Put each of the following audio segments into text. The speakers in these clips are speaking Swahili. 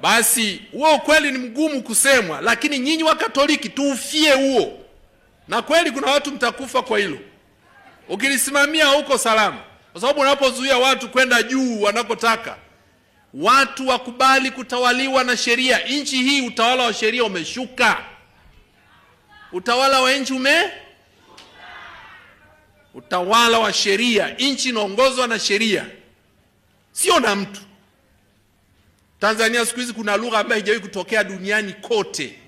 basi huo ukweli ni mgumu kusemwa, lakini nyinyi wa Katoliki tuufie huo, na kweli kuna watu mtakufa kwa hilo. Ukilisimamia huko salama, kwa sababu unapozuia watu kwenda juu wanakotaka, watu wakubali kutawaliwa na sheria. Nchi hii utawala wa sheria umeshuka. Utawala wa nchi utawala wa sheria, nchi inaongozwa na sheria, sio na mtu. Tanzania siku hizi kuna lugha ambayo haijawahi kutokea duniani kote: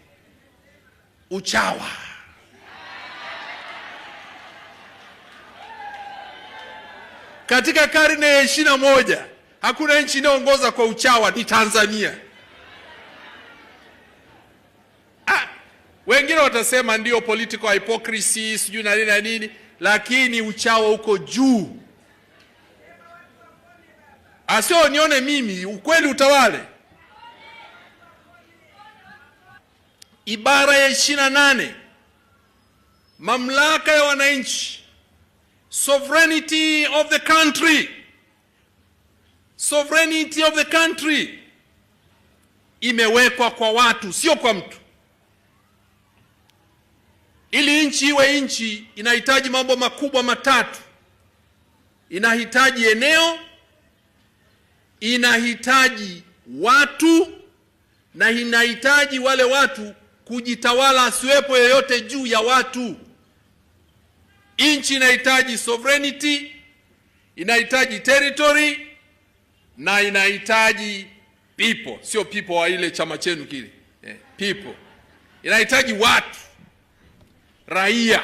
uchawa. Katika karne ya 21 hakuna nchi inayoongoza kwa uchawa, ni Tanzania. Wengine watasema ndio political hypocrisy sijui na nini na nini, lakini uchawa uko juu. Asio nione mimi, ukweli utawale. Ibara ya 28, mamlaka ya wananchi, sovereignty of the country, sovereignty of the country imewekwa kwa watu, sio kwa mtu. Ili nchi iwe nchi inahitaji mambo makubwa matatu: inahitaji eneo, inahitaji watu, na inahitaji wale watu kujitawala, asiwepo yeyote juu ya watu. Nchi inahitaji sovereignty, inahitaji territory, na inahitaji people. Sio people wa ile chama chenu kile, people. Inahitaji watu, raia,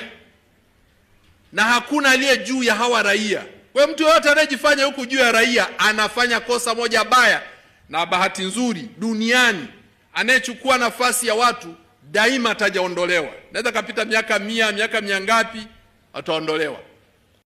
na hakuna aliye juu ya hawa raia. Kwa mtu yote anayejifanya huku juu ya raia anafanya kosa moja baya, na bahati nzuri duniani anayechukua nafasi ya watu daima atajaondolewa. Naweza kapita miaka 100, miaka 100 ngapi, ataondolewa.